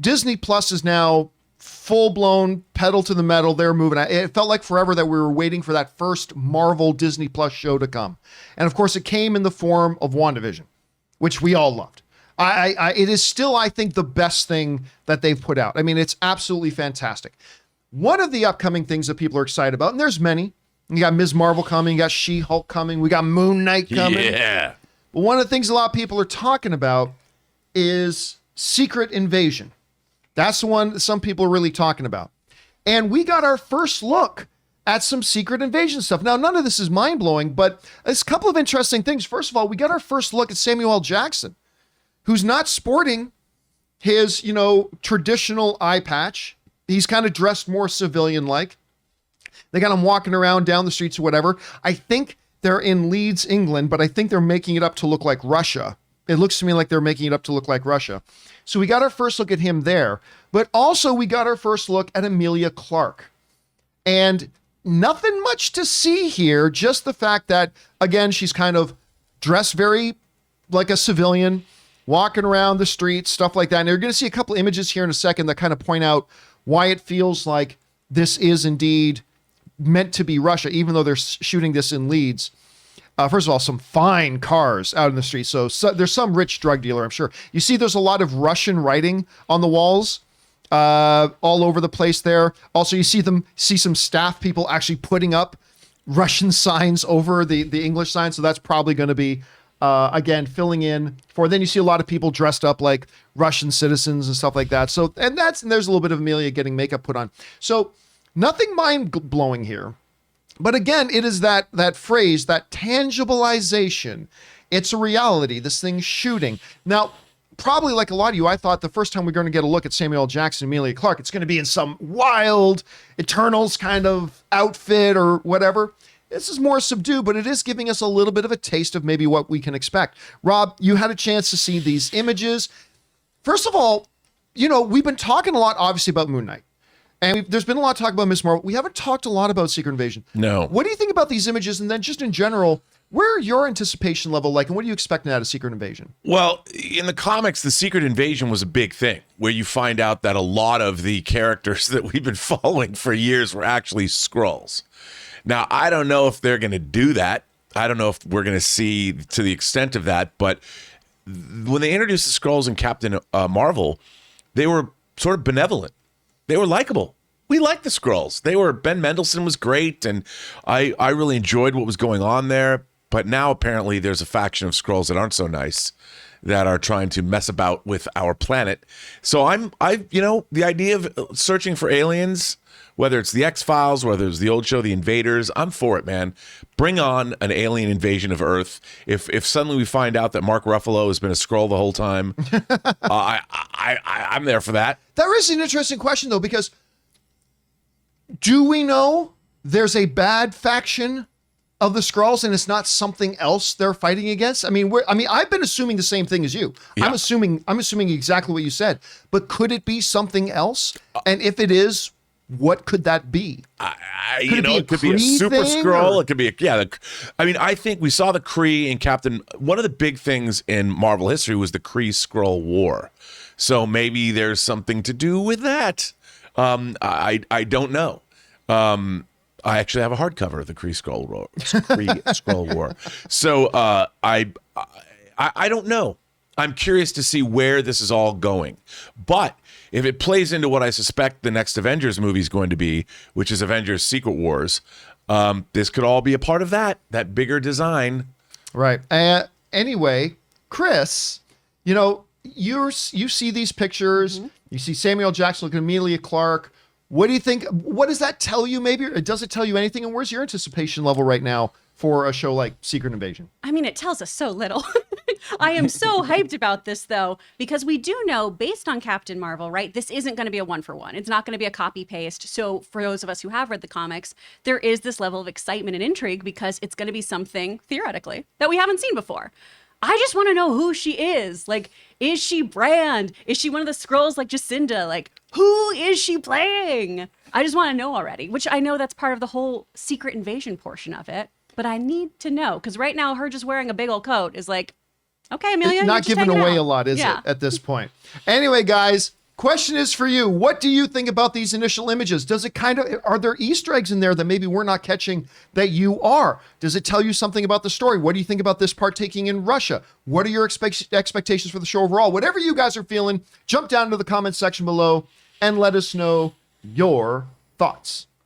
Disney Plus is now full-blown pedal to the metal. They're moving. It felt like forever that we were waiting for that first Marvel Disney Plus show to come. And of course, it came in the form of WandaVision, which we all loved. It is still, I think, the best thing that they've put out. I mean, it's absolutely fantastic. One of the upcoming things that people are excited about, and there's many. You got Ms. Marvel coming, you got She-Hulk coming, we got Moon Knight coming. Yeah. But one of the things a lot of people are talking about is Secret Invasion. That's the one that some people are really talking about. And we got our first look at some Secret Invasion stuff. Now, none of this is mind-blowing, but there's a couple of interesting things. First of all, we got our first look at Samuel L. Jackson, who's not sporting his, traditional eye patch. He's kind of dressed more civilian-like. They got him walking around down the streets or whatever. I think they're in Leeds, England, but I think they're making it up to look like Russia. It looks to me like they're making it up to look like Russia. So we got our first look at him there, but also we got our first look at Emilia Clarke. And nothing much to see here, just the fact that, again, she's kind of dressed very like a civilian, walking around the streets, stuff like that. And you're going to see a couple images here in a second that kind of point out why it feels like this is indeed meant to be Russia, even though they're shooting this in Leeds. First of all, some fine cars out in the street. So there's some rich drug dealer, I'm sure. You see there's a lot of Russian writing on the walls all over the place there. Also, you see some staff people actually putting up Russian signs over the English signs. So that's probably going to be, again, filling in for. Then you see a lot of people dressed up like Russian citizens and stuff like that. So, and there's a little bit of Emilia getting makeup put on. So nothing mind-blowing here. But again, it is that phrase, that tangibilization. It's a reality. This thing's shooting. Now, probably like a lot of you, I thought the first time we're going to get a look at Samuel L. Jackson and Emilia Clarke, it's going to be in some wild Eternals kind of outfit or whatever. This is more subdued, but it is giving us a little bit of a taste of maybe what we can expect. Rob, you had a chance to see these images. First of all, we've been talking a lot, obviously, about Moon Knight. And there's been a lot of talk about Ms. Marvel. We haven't talked a lot about Secret Invasion. No. What do you think about these images? And then just in general, where are your anticipation level like? And what are you expecting out of Secret Invasion? Well, in the comics, the Secret Invasion was a big thing where you find out that a lot of the characters that we've been following for years were actually Skrulls. Now, I don't know if they're going to do that. I don't know if we're going to see to the extent of that. But when they introduced the Skrulls in Captain Marvel, they were sort of benevolent. They were likable. We liked the Skrulls. Ben Mendelsohn was great, and I really enjoyed what was going on there. But now apparently there's a faction of Skrulls that aren't so nice, that are trying to mess about with our planet. So the idea of searching for aliens, whether it's the X-Files, whether it's the old show, The Invaders, I'm for it, man. Bring on an alien invasion of Earth. If suddenly we find out that Mark Ruffalo has been a Skrull the whole time, I'm there for that. That is an interesting question, though, because do we know there's a bad faction of the Skrulls and it's not something else they're fighting against? I mean, I've been assuming the same thing as you. Yeah. I'm assuming exactly what you said. But could it be something else? And if it is, what could that be? It could be a super Skrull. It could be I think we saw the Kree in Captain. One of the big things in Marvel history was the Kree Skrull War. So maybe there's something to do with that. I don't know. I actually have a hardcover of the Kree Skrull War. So I don't know. I'm curious to see where this is all going. But if it plays into what I suspect the next Avengers movie is going to be, which is Avengers Secret Wars, this could all be a part of that bigger design. Right. Anyway, Chris, you see these pictures. Mm-hmm. You see Samuel Jackson looking at Emilia Clarke. What do you think? What does that tell you? Maybe, or does it tell you anything? And where's your anticipation level right now for a show like Secret Invasion? I mean, it tells us so little. I am so hyped about this, though, because we do know, based on Captain Marvel, right, this isn't going to be a one-for-one. It's not going to be a copy-paste. So for those of us who have read the comics, there is this level of excitement and intrigue because it's going to be something, theoretically, that we haven't seen before. I just want to know who she is. Like, is she Brand? Is she one of the Skrulls like Jacinda? Like, who is she playing? I just want to know already, which I know that's part of the whole Secret Invasion portion of it. But I need to know, because right now her just wearing a big old coat is like, okay, Emilia, not giving away a lot, is it, at this point? Anyway, guys, Question is for you. What do you think about these initial images? Does it are there Easter eggs in there that maybe we're not catching that you are? Does it tell you something about the story? What do you think about this part taking in Russia? What are your expectations for the show overall? Whatever you guys are feeling, jump down into the comments section below and let us know your thoughts.